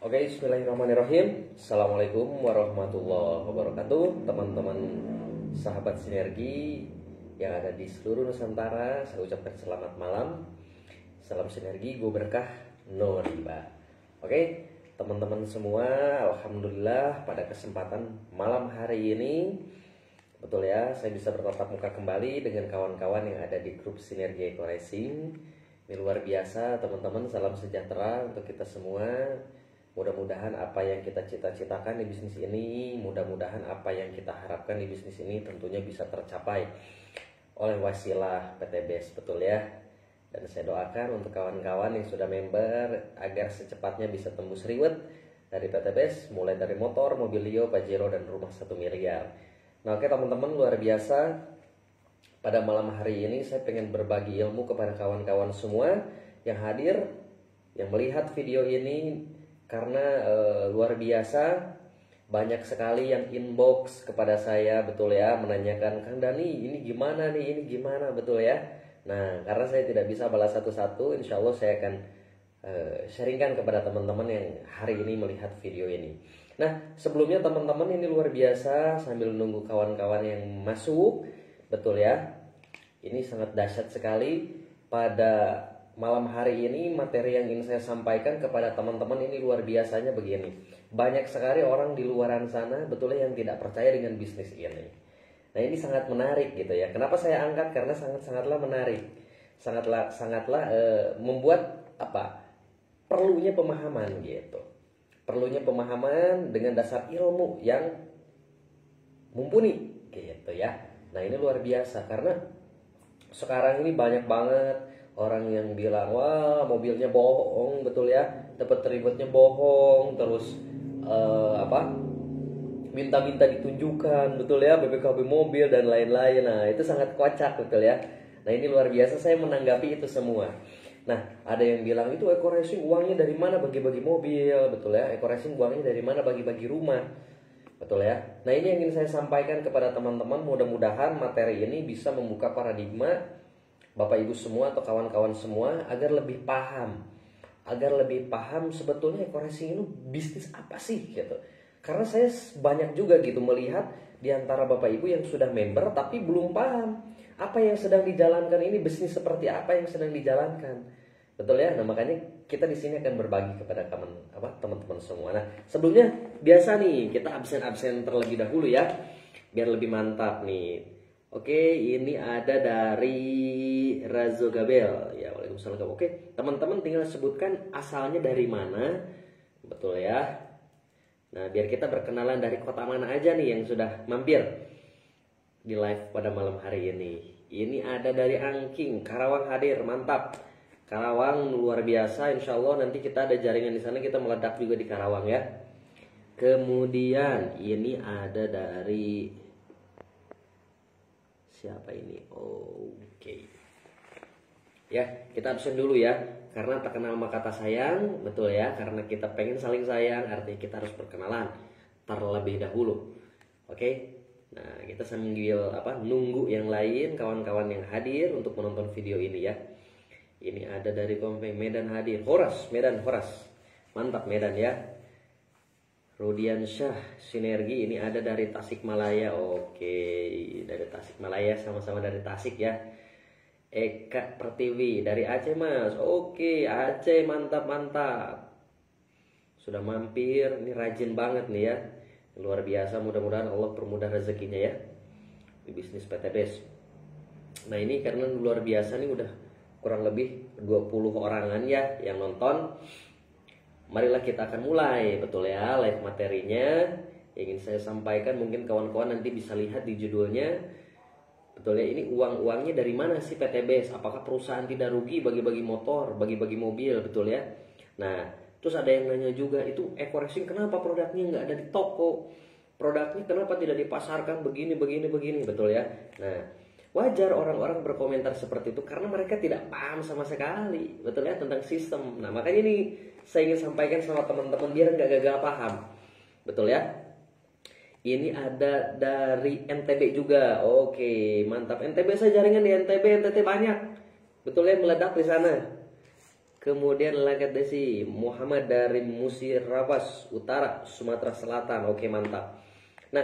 Oke, bismillahirrahmanirrahim. Assalamualaikum warahmatullahi wabarakatuh. Teman-teman sahabat sinergi yang ada di seluruh Nusantara, saya ucapkan selamat malam. Salam sinergi, go berkah, no riba. Oke, teman-teman semua, alhamdulillah pada kesempatan malam hari ini, betul ya, saya bisa bertatap muka kembali dengan kawan-kawan yang ada di grup Sinergi Eco Racing. Ini luar biasa teman-teman, salam sejahtera untuk kita semua. Mudah-mudahan apa yang kita cita-citakan di bisnis ini, mudah-mudahan apa yang kita harapkan di bisnis ini tentunya bisa tercapai oleh wasilah PTBS, betul ya. Dan saya doakan untuk kawan-kawan yang sudah member agar secepatnya bisa tembus reward dari PTBS, mulai dari motor, mobilio, Pajero, dan rumah 1 miliar. Nah oke teman-teman, luar biasa. Pada malam hari ini saya pengen berbagi ilmu kepada kawan-kawan semua yang hadir, yang melihat video ini. Karena luar biasa banyak sekali yang inbox kepada saya, betul ya, menanyakan, Kang Dani ini gimana nih, ini gimana, betul ya. Nah karena saya tidak bisa balas satu-satu, insya Allah saya akan sharingkan kepada teman-teman yang hari ini melihat video ini. Nah sebelumnya teman-teman, ini luar biasa, sambil nunggu kawan-kawan yang masuk, betul ya, ini sangat dahsyat sekali. Pada malam hari ini materi yang ingin saya sampaikan kepada teman-teman ini luar biasanya begini. Banyak sekali orang di luaran sana betulnya yang tidak percaya dengan bisnis ini. Nah ini sangat menarik gitu ya. Kenapa saya angkat? Karena sangatlah menarik. Sangatlah membuat apa? Perlunya pemahaman gitu. Perlunya pemahaman dengan dasar ilmu yang mumpuni gitu ya. Nah ini luar biasa karena sekarang ini banyak banget orang yang bilang, wah mobilnya bohong, betul ya, dapat rewardnya bohong, terus minta-minta ditunjukkan, betul ya, BPKB mobil dan lain-lain. Nah itu sangat kocak, betul ya. Nah ini luar biasa, saya menanggapi itu semua. Nah ada yang bilang, itu Eco Racing uangnya dari mana bagi-bagi mobil, betul ya, Eco Racing uangnya dari mana bagi-bagi rumah, betul ya. Nah ini yang ingin saya sampaikan kepada teman-teman, mudah-mudahan materi ini bisa membuka paradigma Bapak Ibu semua atau kawan-kawan semua agar lebih paham sebetulnya Eco Racing itu bisnis apa sih gitu. Karena saya banyak juga gitu melihat di antara Bapak Ibu yang sudah member tapi belum paham apa yang sedang dijalankan ini, bisnis seperti apa yang sedang dijalankan. Betul ya? Nah, makanya kita di sini akan berbagi kepada teman-teman semua. Nah, sebelumnya biasa nih kita absen terlebih dahulu ya biar lebih mantap nih. Oke, ini ada dari Razo Gabel. Ya, waalaikumsalam. Oke, teman-teman tinggal sebutkan asalnya dari mana. Betul ya. Nah, biar kita berkenalan dari kota mana aja nih yang sudah mampir di live pada malam hari ini. Ini ada dari Angking, Karawang hadir, mantap. Karawang luar biasa, insya Allah nanti kita ada jaringan di sana, kita meledak juga di Karawang ya. Kemudian ini ada dari siapa ini? Oke. Ya, kita absen dulu ya. Karena tak kenal maka kata sayang, betul ya. Karena kita pengen saling sayang, artinya kita harus berkenalan terlebih dahulu. Oke. Nah, kita sambil nunggu yang lain, kawan-kawan yang hadir untuk menonton video ini ya. Ini ada dari Kompeng Medan hadir. Horas, Medan Horas. Mantap Medan ya. Rudian Syah Sinergi ini ada dari Tasikmalaya. Oke, dari Tasikmalaya, sama-sama dari Tasik ya. Eka Pertiwi dari Aceh Mas. Oke, Aceh, mantap. Sudah mampir, ini rajin banget nih ya. Luar biasa, mudah-mudahan Allah permudah rezekinya ya di bisnis PTBS. Nah ini karena luar biasa nih, udah kurang lebih 20 orangan ya yang nonton. Marilah kita akan mulai, betul ya, live materinya yang ingin saya sampaikan. Mungkin kawan-kawan nanti bisa lihat di judulnya, betul ya, ini uang-uangnya dari mana sih PTBS? Apakah perusahaan tidak rugi bagi-bagi motor, bagi-bagi mobil, betul ya? Nah, terus ada yang nanya juga, itu Eco Racing kenapa produknya nggak ada di toko? Produknya kenapa tidak dipasarkan begini, betul ya? Nah, wajar orang-orang berkomentar seperti itu karena mereka tidak paham sama sekali, betul ya, tentang sistem. Nah makanya ini saya ingin sampaikan sama teman-teman biar nggak gagal paham, betul ya. Ini ada dari NTB juga. Oke, mantap. NTB, saya jaringan di NTB banyak, betul ya, meledak di sana. Kemudian lanjut Desi, Muhammad dari Musirawas Utara, Sumatera Selatan. Oke, mantap. Nah,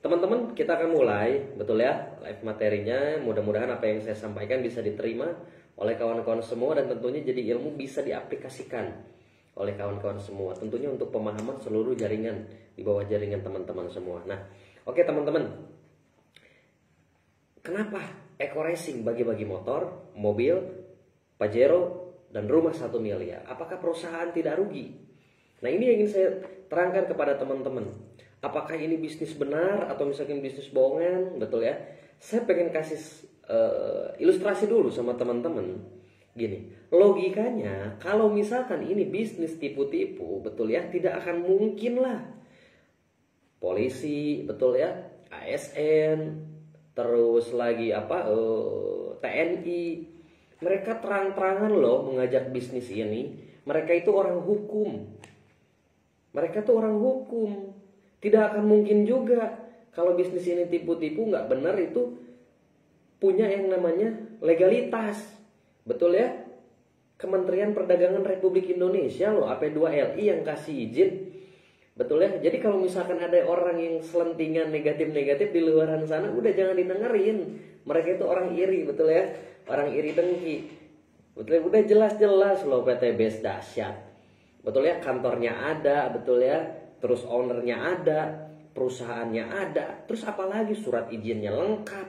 teman-teman, kita akan mulai, betul ya, live materinya. Mudah-mudahan apa yang saya sampaikan bisa diterima oleh kawan-kawan semua dan tentunya jadi ilmu bisa diaplikasikan oleh kawan-kawan semua. Tentunya untuk pemahaman seluruh jaringan di bawah jaringan teman-teman semua. Nah, oke teman-teman. Kenapa Eco Racing bagi-bagi motor, mobil, Pajero, dan rumah 1 miliar? Apakah perusahaan tidak rugi? Nah, ini yang ingin saya terangkan kepada teman-teman. Apakah ini bisnis benar atau misalkan bisnis bohongan? Betul ya. Saya pengen kasih ilustrasi dulu sama teman-teman. Gini, logikanya kalau misalkan ini bisnis tipu-tipu, betul ya, tidak akan mungkin lah polisi, betul ya, ASN, terus lagi TNI, mereka terang-terangan loh mengajak bisnis ini. Mereka itu orang hukum. Mereka tuh orang hukum. Tidak akan mungkin juga kalau bisnis ini tipu-tipu, nggak benar, itu punya yang namanya legalitas. Betul ya? Kementerian Perdagangan Republik Indonesia loh, AP2LI yang kasih izin. Betul ya? Jadi kalau misalkan ada orang yang selentingan negatif-negatif di luaran sana, udah jangan didengerin. Mereka itu orang iri, betul ya? Orang iri dengki. Betul ya? Udah jelas-jelas loh PT BES dahsyat. Betul ya? Kantornya ada, betul ya? Terus ownernya ada, perusahaannya ada. Terus apalagi surat izinnya lengkap.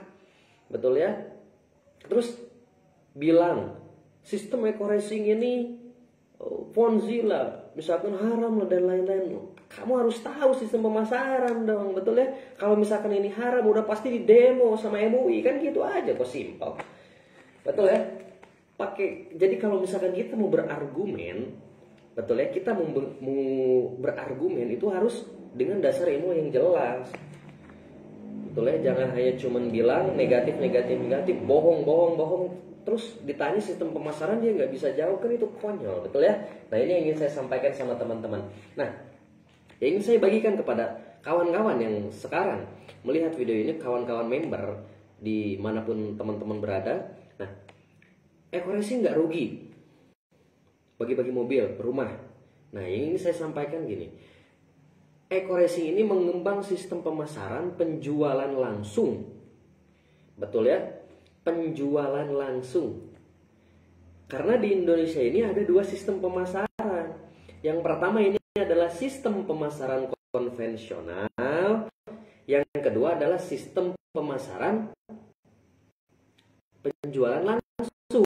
Betul ya? Terus bilang sistem Eco Racing ini Ponzi lah, misalkan haram lah dan lain-lain. Kamu harus tahu sistem pemasaran dong, betul ya? Kalau misalkan ini haram udah pasti di demo sama MUI, kan gitu aja kok, simpel. Betul ya? Jadi kalau misalkan kita mau berargumen, betul ya, kita mau berargumen itu harus dengan dasar ilmu yang jelas. Betul ya, jangan hanya cuman bilang negatif, bohong. Terus ditanya sistem pemasaran dia nggak bisa jawab, kan itu konyol, betul ya? Nah, ini yang ingin saya sampaikan sama teman-teman. Nah, yang ingin saya bagikan kepada kawan-kawan yang sekarang melihat video ini, kawan-kawan member dimanapun teman-teman berada. Nah, Eco Racing nggak rugi bagi-bagi mobil, rumah. Nah, yang ingin saya sampaikan gini, Eco Racing ini mengembang sistem pemasaran penjualan langsung, betul ya? Penjualan langsung. Karena di Indonesia ini ada 2 sistem pemasaran. Yang pertama ini adalah sistem pemasaran konvensional. Yang kedua adalah sistem pemasaran penjualan langsung.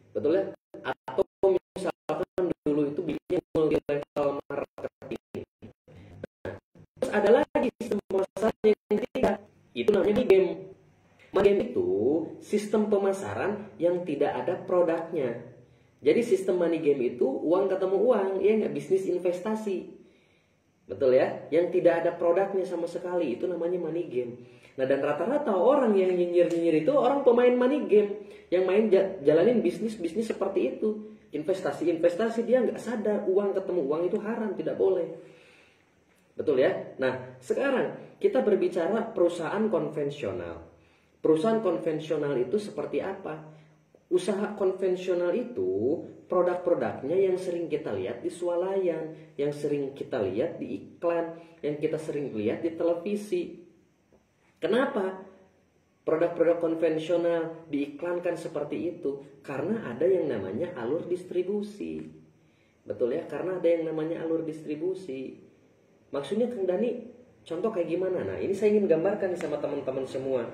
Betul ya? Atau misalkan dulu itu bikin multi level marketing. Nah, terus ada lagi sistem pemasaran yang ketiga. Itu namanya game. Money itu sistem pemasaran yang tidak ada produknya. Jadi sistem money game itu uang ketemu uang, ya nggak, bisnis investasi. Betul ya? Yang tidak ada produknya sama sekali, itu namanya money game. Nah, dan rata-rata orang yang nyinyir-nyinyir itu orang pemain money game, yang main jalanin bisnis-bisnis seperti itu. Investasi dia nggak sadar uang ketemu uang itu haram, tidak boleh. Betul ya? Nah, sekarang kita berbicara perusahaan konvensional. Perusahaan konvensional itu seperti apa? Usaha konvensional itu produk-produknya yang sering kita lihat di swalayan, yang sering kita lihat di iklan, yang kita sering lihat di televisi. Kenapa produk-produk konvensional diiklankan seperti itu? Karena ada yang namanya alur distribusi. Betul ya? Karena ada yang namanya alur distribusi. Maksudnya Kang Dani, contoh kayak gimana? Nah, ini saya ingin gambarkan sama teman-teman semua.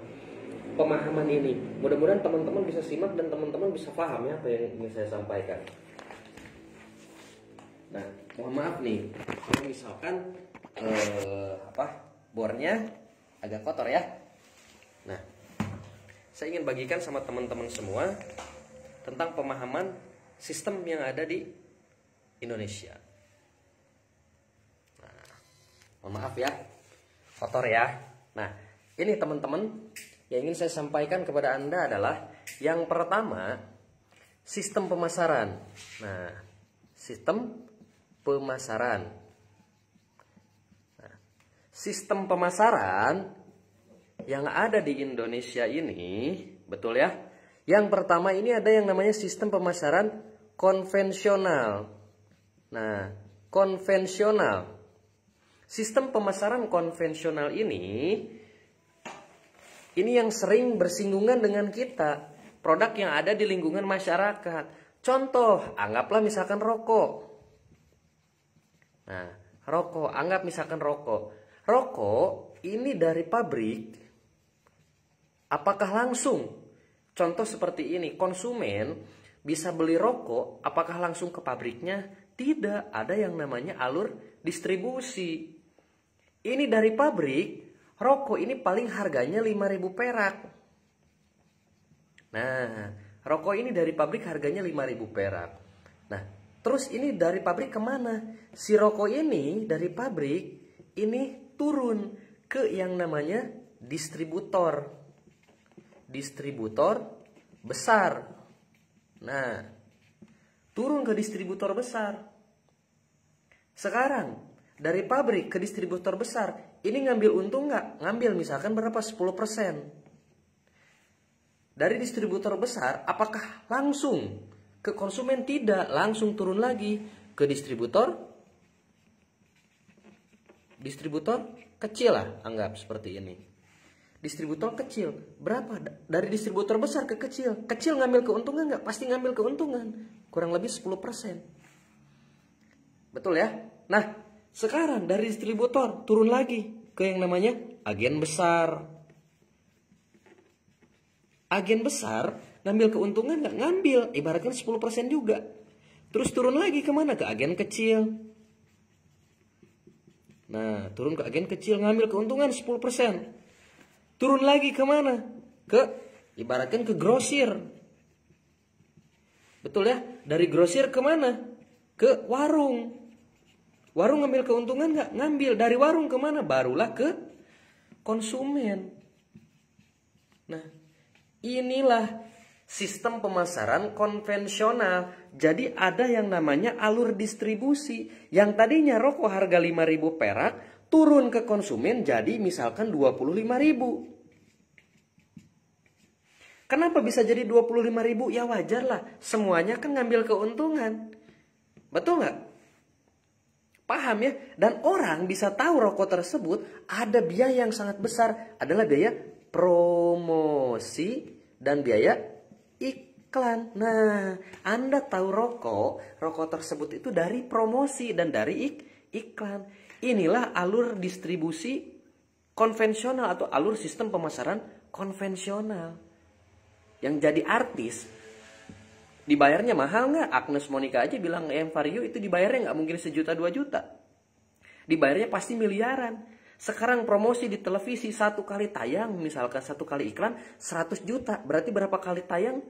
Pemahaman ini, mudah-mudahan teman-teman bisa simak dan teman-teman bisa paham ya apa yang ingin saya sampaikan. Nah, mohon maaf nih, kalau misalkan bornya agak kotor ya. Nah, saya ingin bagikan sama teman-teman semua tentang pemahaman sistem yang ada di Indonesia. Nah, mohon maaf ya, kotor ya. Nah, ini teman-teman, yang ingin saya sampaikan kepada Anda adalah yang pertama, sistem pemasaran. Nah, sistem pemasaran. Nah, sistem pemasaran yang ada di Indonesia ini, betul ya? Yang pertama ini ada yang namanya sistem pemasaran konvensional. Nah, konvensional. Sistem pemasaran konvensional ini yang sering bersinggungan dengan kita. Produk yang ada di lingkungan masyarakat. Contoh, anggaplah misalkan rokok. Nah, rokok, anggap misalkan rokok. Rokok ini dari pabrik, apakah langsung? Contoh seperti ini, konsumen bisa beli rokok, apakah langsung ke pabriknya? Tidak, ada yang namanya alur distribusi. Ini dari pabrik, rokok ini paling harganya 5.000 perak. Nah, rokok ini dari pabrik harganya 5.000 perak. Nah, terus ini dari pabrik kemana? Si rokok ini dari pabrik ini turun ke yang namanya distributor. Distributor besar. Nah, turun ke distributor besar. Sekarang dari pabrik ke distributor besar, ini ngambil untung nggak? Ngambil misalkan berapa? 10%. Dari distributor besar, apakah langsung ke konsumen? Tidak, langsung turun lagi ke distributor kecil lah, anggap seperti ini. Distributor kecil, berapa? Dari distributor besar ke kecil. Kecil ngambil keuntungan nggak? Pasti ngambil keuntungan, kurang lebih 10%. Betul ya? Nah, sekarang dari distributor turun lagi ke yang namanya agen besar. Agen besar ngambil keuntungan nggak? Ngambil, ibaratkan 10% juga. Terus turun lagi kemana? Ke agen kecil. Nah, turun ke agen kecil ngambil keuntungan 10%. Turun lagi kemana? Ibaratkan ke grosir. Betul ya? Dari grosir kemana? Ke warung. Warung ngambil keuntungan nggak? Ngambil. Dari warung kemana? Barulah ke konsumen. Nah, inilah sistem pemasaran konvensional. Jadi ada yang namanya alur distribusi. Yang tadinya rokok harga 5.000 perak, turun ke konsumen jadi misalkan 25.000. Kenapa bisa jadi 25.000? Ya wajar lah, semuanya kan ngambil keuntungan. Betul nggak? Paham ya? Dan orang bisa tahu rokok tersebut ada biaya yang sangat besar. Adalah biaya promosi dan biaya iklan. Nah, Anda tahu rokok tersebut itu dari promosi dan dari iklan. Inilah alur distribusi konvensional atau alur sistem pemasaran konvensional. Yang jadi artis dibayarnya mahal nggak? Agnes Monica aja bilang Vario itu dibayarnya nggak mungkin 1 juta 2 juta. Dibayarnya pasti miliaran. Sekarang promosi di televisi 1 kali tayang, misalkan 1 kali iklan 100 juta. Berarti berapa kali tayang?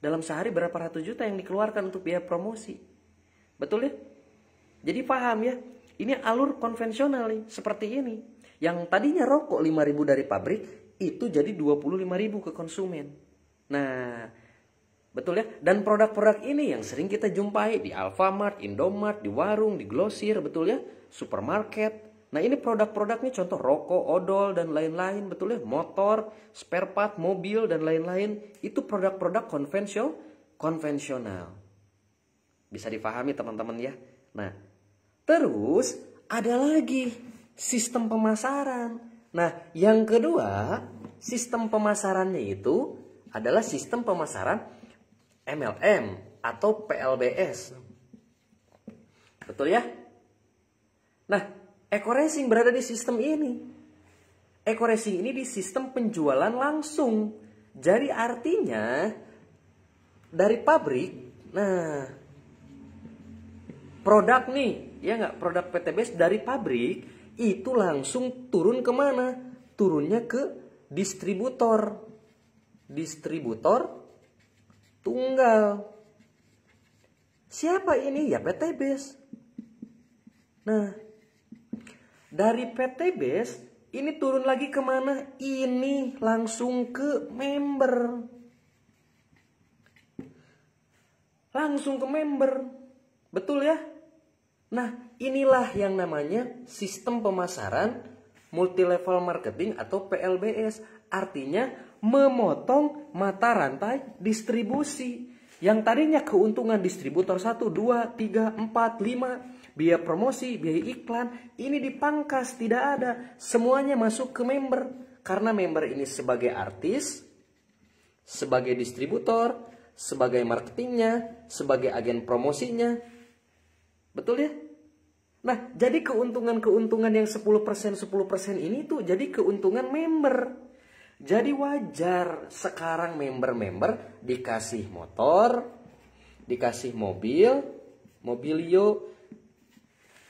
Dalam sehari berapa ratus juta yang dikeluarkan untuk biaya promosi. Betul ya? Jadi paham ya? Ini alur konvensional nih, seperti ini. Yang tadinya rokok 5.000 dari pabrik, itu jadi 25.000 ke konsumen. Nah, betul ya? Dan produk-produk ini yang sering kita jumpai di Alfamart, Indomart, di warung, di grosir, betul ya? Supermarket. Nah, ini produk-produknya contoh rokok, odol, dan lain-lain, betul ya? Motor, spare part, mobil, dan lain-lain. Itu produk-produk konvensional. Bisa dipahami teman-teman ya? Nah, terus ada lagi sistem pemasaran. Nah, yang kedua, sistem pemasarannya itu adalah sistem pemasaran MLM atau PLBS. Betul ya? Nah, Eco-Racing berada di sistem ini. Eco-Racing ini di sistem penjualan langsung. Jadi artinya dari pabrik, nah produk nih, ya nggak, produk PTBS dari pabrik itu langsung turun kemana? Turunnya ke distributor. Distributor tunggal. Siapa ini? Ya PTBS. Nah, dari PTBS ini turun lagi kemana? Ini langsung ke member. Langsung ke member. Betul ya? Nah, inilah yang namanya sistem pemasaran multi-level marketing atau PLBS. Artinya memotong mata rantai distribusi. Yang tadinya keuntungan distributor 1, 2, 3, 4, 5, biaya promosi, biaya iklan, ini dipangkas, tidak ada. Semuanya masuk ke member. Karena member ini sebagai artis, sebagai distributor, sebagai marketingnya, sebagai agen promosinya. Betul ya? Nah, jadi keuntungan-keuntungan yang 10% ini tuh jadi keuntungan member. Jadi wajar sekarang member-member dikasih motor, dikasih mobil, mobilio.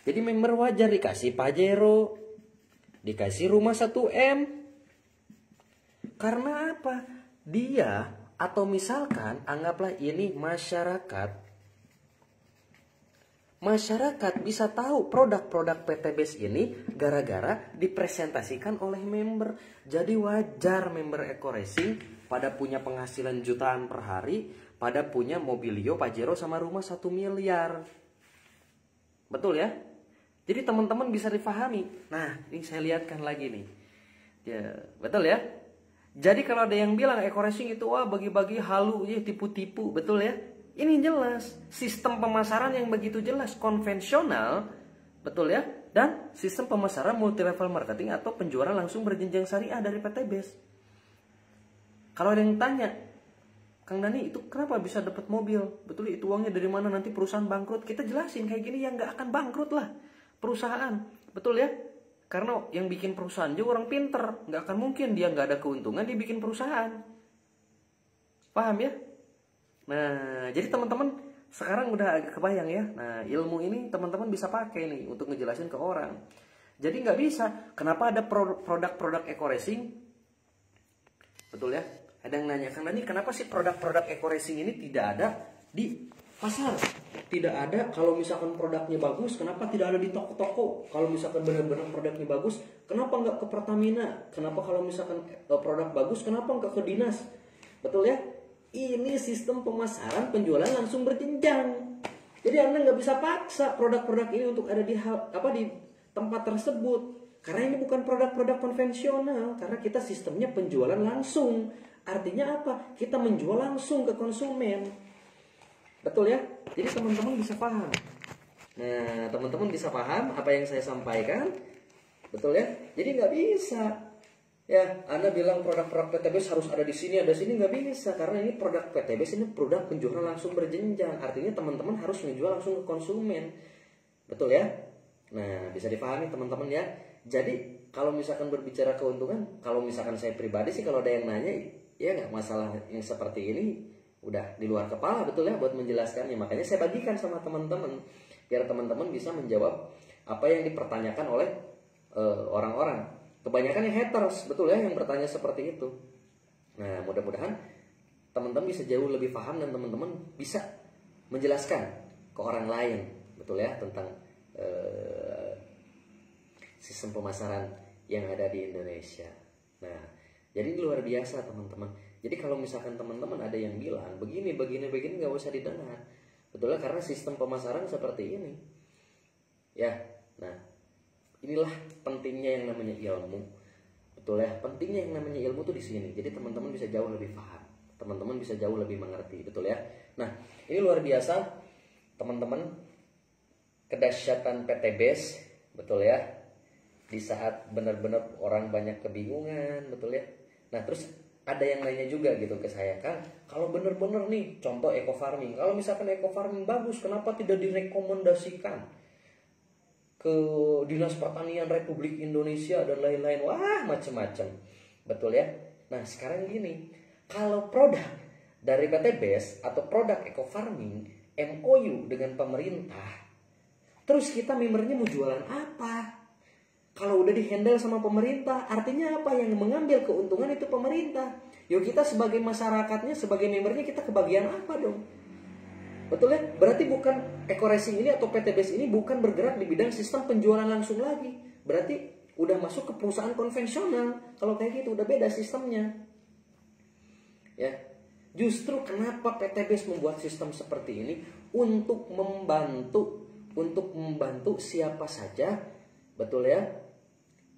Jadi member wajar dikasih Pajero, dikasih rumah 1M. Karena apa? Dia atau misalkan anggaplah ini masyarakat. Masyarakat bisa tahu produk-produk PT Base ini gara-gara dipresentasikan oleh member. Jadi wajar member Eko Racing pada punya penghasilan jutaan per hari, pada punya mobilio, Pajero sama rumah 1 miliar. Betul ya? Jadi teman-teman bisa difahami. Nah, ini saya lihatkan lagi nih. Ya, betul ya? Jadi kalau ada yang bilang Eko Racing itu wah bagi-bagi halu, ya tipu-tipu, betul ya? Ini jelas, sistem pemasaran yang begitu jelas, konvensional, betul ya? Dan sistem pemasaran multi level marketing atau penjualan langsung berjenjang syariah dari PT Base. Kalau ada yang tanya, Kang Dani itu kenapa bisa dapat mobil? Betul, itu uangnya dari mana, nanti perusahaan bangkrut? Kita jelasin kayak gini ya nggak akan bangkrut lah perusahaan, betul ya? Karena yang bikin perusahaan juga orang pinter, nggak akan mungkin dia nggak ada keuntungan dia bikin perusahaan. Paham ya? Nah, jadi teman-teman sekarang udah agak kebayang ya. Nah, ilmu ini teman-teman bisa pakai nih untuk ngejelasin ke orang. Jadi nggak bisa. Kenapa ada produk-produk Eko Racing? Betul ya? Ada yang nanya, Kang Dani, kenapa sih produk-produk Eko Racing ini tidak ada di pasar? Tidak ada. Kalau misalkan produknya bagus, kenapa tidak ada di toko-toko? Kalau misalkan benar-benar produknya bagus, kenapa nggak ke Pertamina? Kenapa kalau misalkan produk bagus, kenapa nggak ke dinas? Betul ya? Ini sistem pemasaran penjualan langsung berjenjang. Jadi Anda nggak bisa paksa produk-produk ini untuk ada di tempat tersebut. Karena ini bukan produk-produk konvensional. Karena kita sistemnya penjualan langsung. Artinya apa? Kita menjual langsung ke konsumen. Betul ya? Jadi teman-teman bisa paham. Nah, teman-teman bisa paham apa yang saya sampaikan? Betul ya? Jadi nggak bisa. Ya, Anda bilang produk-produk PT Base harus ada di sini, ada sini, nggak bisa. Karena ini produk PT Base, ini produk penjualan langsung berjenjang. Artinya teman-teman harus menjual langsung ke konsumen. Betul ya? Nah, bisa dipahami teman-teman ya. Jadi, kalau misalkan berbicara keuntungan, kalau misalkan saya pribadi sih kalau ada yang nanya, ya nggak masalah yang seperti ini. Udah di luar kepala, betul ya, buat menjelaskannya. Makanya saya bagikan sama teman-teman. Biar teman-teman bisa menjawab apa yang dipertanyakan oleh orang-orang. Kebanyakan yang haters, betul ya, yang bertanya seperti itu. Nah, mudah-mudahan teman-teman bisa jauh lebih paham dan teman-teman bisa menjelaskan ke orang lain, betul ya, tentang sistem pemasaran yang ada di Indonesia. Nah, jadi luar biasa teman-teman. Jadi kalau misalkan teman-teman ada yang bilang begini nggak usah didengar, betul ya, karena sistem pemasaran seperti ini. Ya, nah. Inilah pentingnya yang namanya ilmu. Betul ya, pentingnya yang namanya ilmu tuh di sini. Jadi teman-teman bisa jauh lebih paham. Teman-teman bisa jauh lebih mengerti, betul ya. Nah, ini luar biasa teman-teman, kedahsyatan PT Base, betul ya. Di saat benar-benar orang banyak kebingungan, betul ya. Nah, terus ada yang nanya juga gitu ke saya, kan, kalau benar-benar nih contoh eco farming, kalau misalkan eco farming bagus, kenapa tidak direkomendasikan ke Dinas Pertanian Republik Indonesia dan lain-lain? Wah, macam-macam, betul ya. Nah, sekarang gini, kalau produk dari PT Base atau produk eco farming MOU dengan pemerintah, terus kita membernya mau jualan apa? Kalau udah dihandle sama pemerintah, artinya apa? Yang mengambil keuntungan itu pemerintah. Yuk, kita sebagai masyarakatnya, sebagai membernya, kita kebagian apa dong? Betul ya? Berarti bukan Eko Racing ini atau PT Base ini bukan bergerak di bidang sistem penjualan langsung lagi. Berarti udah masuk ke perusahaan konvensional. Kalau kayak gitu udah beda sistemnya. Ya. Justru kenapa PT Base membuat sistem seperti ini untuk membantu siapa saja, betul ya,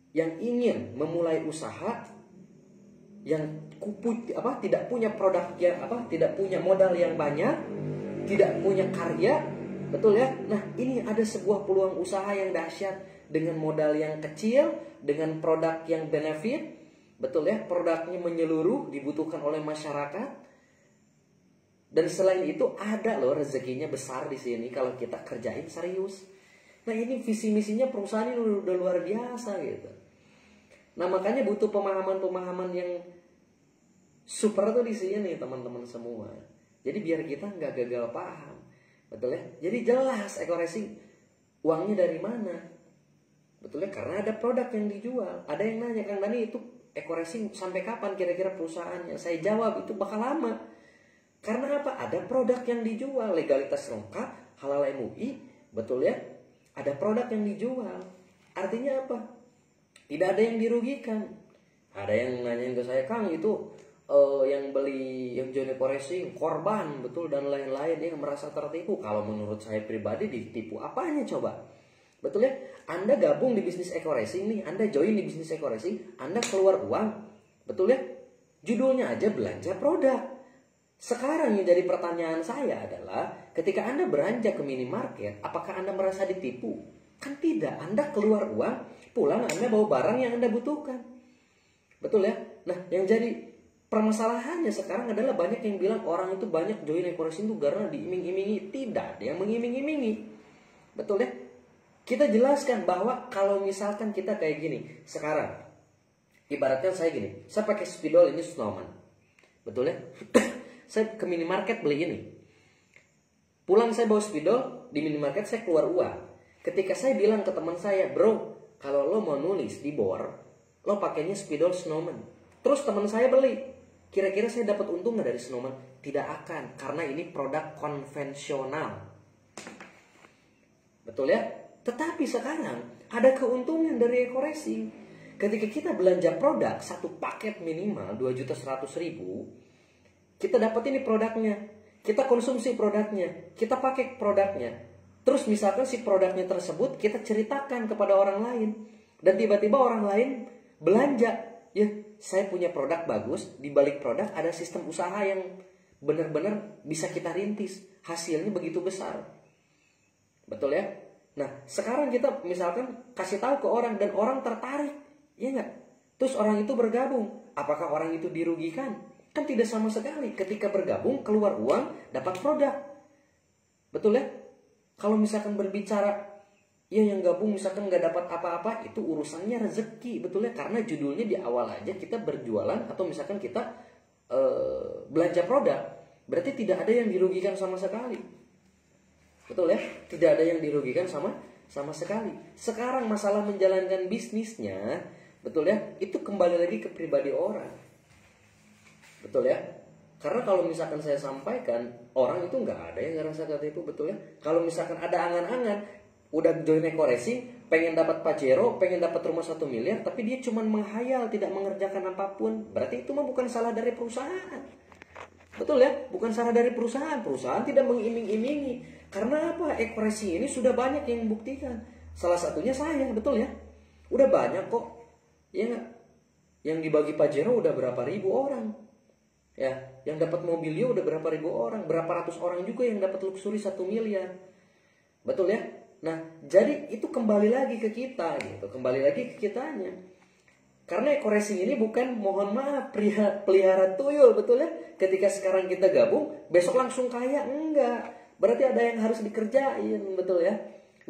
yang ingin memulai usaha tidak punya produk yang tidak punya modal yang banyak, tidak punya karya, betul ya. Nah, ini ada sebuah peluang usaha yang dahsyat dengan modal yang kecil, dengan produk yang benefit, betul ya. Produknya menyeluruh, dibutuhkan oleh masyarakat. Dan selain itu ada loh rezekinya besar di sini kalau kita kerjain serius. Nah, ini visi misinya perusahaan ini udah luar biasa gitu. Nah, makanya butuh pemahaman-pemahaman yang super tuh di sini teman-teman semua. Jadi biar kita nggak gagal paham, betul ya. Jadi jelas Eko-Racing uangnya dari mana, betul ya. Karena ada produk yang dijual. Ada yang nanya, Kang Dani itu Eko-Racing sampai kapan kira-kira perusahaannya? Saya jawab itu bakal lama. Karena apa? Ada produk yang dijual, legalitas lengkap, halal MUI, betul ya. Ada produk yang dijual. Artinya apa? Tidak ada yang dirugikan. Ada yang nanyain ke saya, Kang itu yang beli, yang join Eko-Racing korban, betul, dan lain-lain, yang merasa tertipu. Kalau menurut saya pribadi ditipu apanya coba? Betul ya? Anda gabung di bisnis Eko-Racing nih, Anda join di bisnis Eko-Racing, Anda keluar uang, betul ya? Judulnya aja belanja produk. Sekarang yang jadi pertanyaan saya adalah, ketika Anda beranjak ke minimarket, apakah Anda merasa ditipu? Kan tidak, Anda keluar uang, pulang Anda bawa barang yang Anda butuhkan. Betul ya? Nah, yang jadi permasalahannya sekarang adalah banyak yang bilang orang itu banyak join Eko-Racing itu karena diiming-imingi. Tidak ada yang mengiming-imingi. Betul ya? Kita jelaskan bahwa kalau misalkan kita kayak gini, sekarang, ibaratnya saya gini, saya pakai spidol ini Snowman. Betul ya? Saya ke minimarket beli ini. Pulang saya bawa spidol, di minimarket saya keluar uang. Ketika saya bilang ke teman saya, bro, kalau lo mau nulis di bor, lo pakainya spidol Snowman. Terus teman saya beli. Kira-kira saya dapat untung nggak dari Snowman? Tidak akan, karena ini produk konvensional. Betul ya? Tetapi sekarang ada keuntungan dari Eko-Racing. Ketika kita belanja produk, satu paket minimal 2.100.000, kita dapat ini produknya, kita konsumsi produknya, kita pakai produknya. Terus misalkan si produknya tersebut kita ceritakan kepada orang lain, dan tiba-tiba orang lain belanja. Ya, saya punya produk bagus, di balik produk ada sistem usaha yang benar-benar bisa kita rintis. Hasilnya begitu besar. Betul ya? Nah, sekarang kita misalkan kasih tahu ke orang dan orang tertarik, ya nggak? Terus orang itu bergabung, apakah orang itu dirugikan? Kan tidak sama sekali. Ketika bergabung, keluar uang, dapat produk. Betul ya? Kalau misalkan berbicara, ya yang gabung misalkan nggak dapat apa-apa, itu urusannya rezeki, betul ya? Karena judulnya di awal aja kita berjualan, atau misalkan kita belanja produk, berarti tidak ada yang dirugikan sama sekali. Betul ya? Tidak ada yang dirugikan sama sekali. Sekarang masalah menjalankan bisnisnya, betul ya? Itu kembali lagi ke pribadi orang. Betul ya? Karena kalau misalkan saya sampaikan, orang itu nggak ada yang ngerasa tertipu, betul ya? Kalau misalkan ada angan-angan, udah join Eko-Racing, pengen dapat Pajero, pengen dapat rumah 1 miliar, tapi dia cuma menghayal, tidak mengerjakan apapun, berarti itu mah bukan salah dari perusahaan. Betul ya? Bukan salah dari perusahaan. Perusahaan tidak mengiming-imingi. Karena apa? Eko-Racing ini sudah banyak yang membuktikan. Salah satunya saya, betul ya? Udah banyak kok. Ya nggak? Yang dibagi Pajero udah berapa ribu orang. Ya, yang dapat Mobilio udah berapa ribu orang, berapa ratus orang juga yang dapat Luxury 1 miliar. Betul ya? Nah, jadi itu kembali lagi ke kita gitu, kembali lagi ke kitanya. Karena Eko-Racing ini bukan, mohon maaf, pelihara tuyul, betul ya? Ketika sekarang kita gabung, besok langsung kaya, enggak. Berarti ada yang harus dikerjain, betul ya?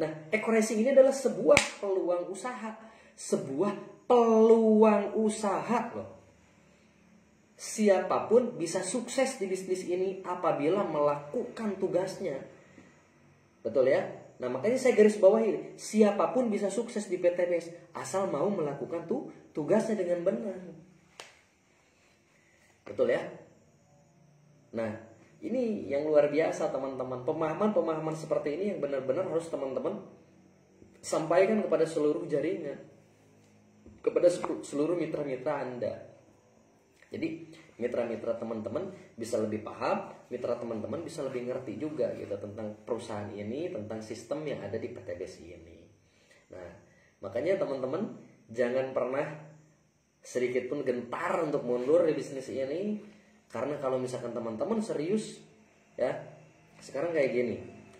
Nah, Eko-Racing ini adalah sebuah peluang usaha, sebuah peluang usaha loh. Siapapun bisa sukses di bisnis ini apabila melakukan tugasnya. Betul ya? Nah, makanya saya garis bawahi, siapapun bisa sukses di PTBS asal mau melakukan tugasnya dengan benar. Betul ya? Nah, ini yang luar biasa teman-teman. Pemahaman-pemahaman seperti ini yang benar-benar harus teman-teman sampaikan kepada seluruh jaringan, kepada seluruh mitra-mitra Anda. Jadi mitra-mitra teman-teman bisa lebih paham, mitra teman-teman bisa lebih ngerti juga gitu tentang perusahaan ini, tentang sistem yang ada di PTBS ini. Nah, makanya teman-teman jangan pernah sedikit pun gentar untuk mundur di bisnis ini. Karena kalau misalkan teman-teman serius ya, sekarang kayak gini,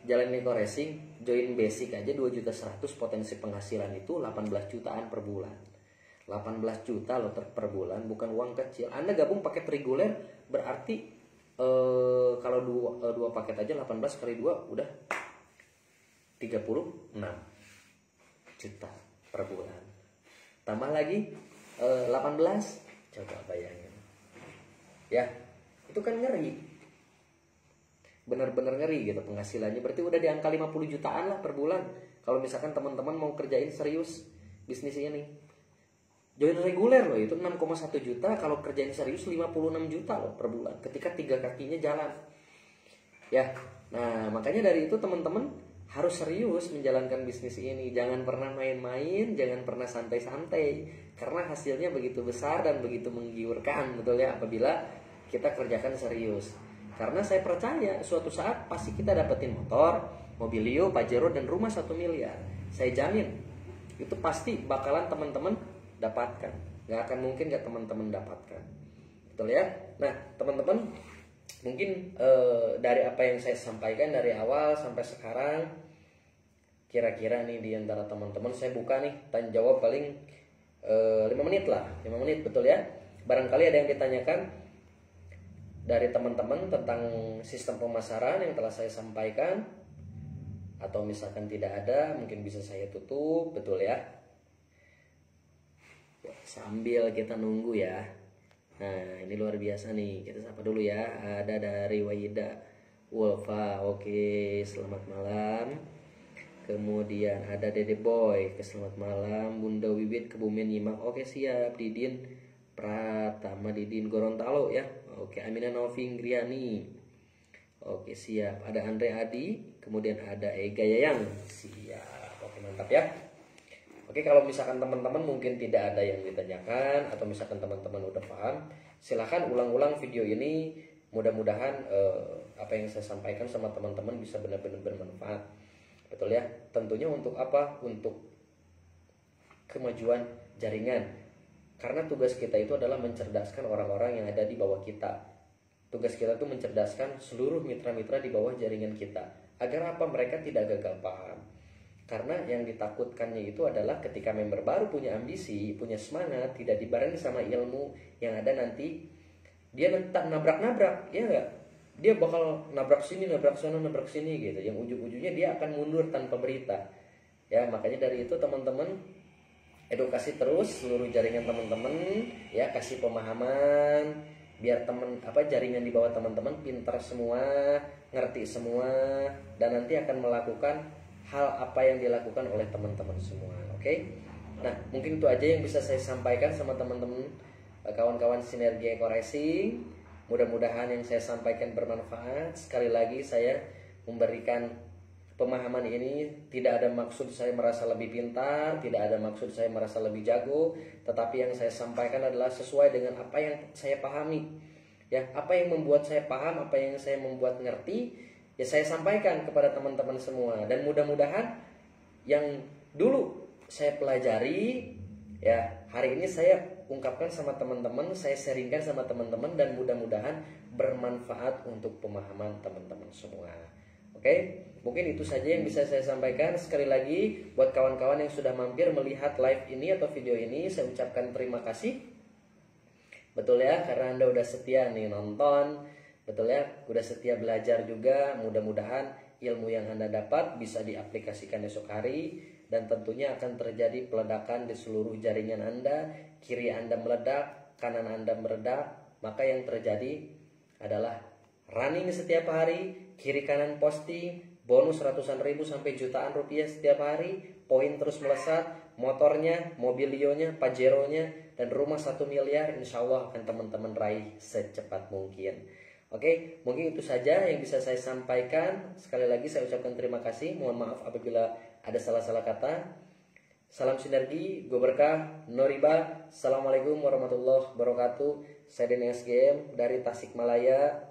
jalan Eco Racing, join basic aja 2.100.000, potensi penghasilan itu 18 jutaan per bulan. 18 juta loh per bulan, bukan uang kecil. Anda gabung paket reguler berarti kalau dua paket aja 18 kali 2 udah 36 juta per bulan. Tambah lagi 18, coba bayangin. Ya, itu kan ngeri. Bener-bener ngeri gitu penghasilannya. Berarti udah di angka 50 jutaan lah per bulan. Kalau misalkan teman-teman mau kerjain serius bisnis ini. Join reguler loh itu 6,1 juta. Kalau kerjain serius 56 juta loh per bulan. Ketika 3 kakinya jalan. Ya, nah makanya dari itu teman-teman harus serius menjalankan bisnis ini. Jangan pernah main-main, jangan pernah santai-santai. Karena hasilnya begitu besar dan begitu menggiurkan, betul ya, apabila kita kerjakan serius. Karena saya percaya suatu saat pasti kita dapetin motor, mobilio, Pajero, dan rumah 1 miliar. Saya jamin itu pasti bakalan teman-teman dapatkan. Gak akan mungkin gak teman-teman dapatkan, betul ya. Nah teman-teman, mungkin dari apa yang saya sampaikan dari awal sampai sekarang, kira-kira nih di antara teman-teman saya buka nih tanya jawab paling 5 menit lah, 5 menit, betul ya. Barangkali ada yang ditanyakan dari teman-teman tentang sistem pemasaran yang telah saya sampaikan, atau misalkan tidak ada, mungkin bisa saya tutup, betul ya. Sambil kita nunggu ya. Nah ini luar biasa nih, kita sapa dulu ya. Ada dari Waida Wolfa, oke, selamat malam. Kemudian ada Dede Boy, selamat malam. Bunda Wiwit Kebumen Nyimak, oke siap. Didin Pratama, Didin Gorontalo ya, oke. Amina Novingriani, oke siap. Ada Andre Adi, kemudian ada Ega Yayang, siap, oke mantap ya. Oke, kalau misalkan teman-teman mungkin tidak ada yang ditanyakan, atau misalkan teman-teman udah paham, silahkan ulang-ulang video ini. Mudah-mudahan apa yang saya sampaikan sama teman-teman bisa benar-benar bermanfaat, betul ya. Tentunya untuk apa? Untuk kemajuan jaringan. Karena tugas kita itu adalah mencerdaskan orang-orang yang ada di bawah kita. Tugas kita itu mencerdaskan seluruh mitra-mitra di bawah jaringan kita. Agar apa? Mereka tidak gagal paham. Karena yang ditakutkannya itu adalah ketika member baru punya ambisi, punya semangat, tidak dibarengi sama ilmu yang ada, nanti dia tak nabrak-nabrak, ya enggak? Dia bakal nabrak sini, nabrak sana, nabrak sini gitu. Yang ujung-ujungnya dia akan mundur tanpa berita. Ya, makanya dari itu teman-teman edukasi terus seluruh jaringan teman-teman, ya, kasih pemahaman biar jaringan di bawah teman-teman pintar semua, ngerti semua, dan nanti akan melakukan hal apa yang dilakukan oleh teman-teman semua, oke? Nah, mungkin itu aja yang bisa saya sampaikan sama teman-teman, kawan-kawan Sinergi Eco Racing. Mudah-mudahan yang saya sampaikan bermanfaat. Sekali lagi saya memberikan pemahaman ini tidak ada maksud saya merasa lebih pintar, tidak ada maksud saya merasa lebih jago, tetapi yang saya sampaikan adalah sesuai dengan apa yang saya pahami. Ya, apa yang membuat saya paham, apa yang saya membuat ngerti, ya saya sampaikan kepada teman-teman semua. Dan mudah-mudahan yang dulu saya pelajari, ya hari ini saya ungkapkan sama teman-teman, saya sharingkan sama teman-teman, dan mudah-mudahan bermanfaat untuk pemahaman teman-teman semua. Oke, mungkin itu saja yang bisa saya sampaikan. Sekali lagi buat kawan-kawan yang sudah mampir melihat live ini atau video ini, saya ucapkan terima kasih. Betul ya, karena Anda udah setia nih nonton, betul ya, udah setia belajar juga. Mudah-mudahan ilmu yang Anda dapat bisa diaplikasikan esok hari, dan tentunya akan terjadi peledakan di seluruh jaringan Anda. Kiri Anda meledak, kanan Anda meredak, maka yang terjadi adalah running setiap hari, kiri kanan posting, bonus ratusan ribu sampai jutaan rupiah setiap hari, poin terus melesat, motornya, mobilionya, Pajeronya, dan rumah 1 miliar insya Allah akan teman-teman raih secepat mungkin. Oke, mungkin itu saja yang bisa saya sampaikan. Sekali lagi saya ucapkan terima kasih. Mohon maaf apabila ada salah-salah kata. Salam sinergi, gue berkah, no riba. Assalamualaikum warahmatullahi wabarakatuh. Saya Denny SGM dari Tasikmalaya.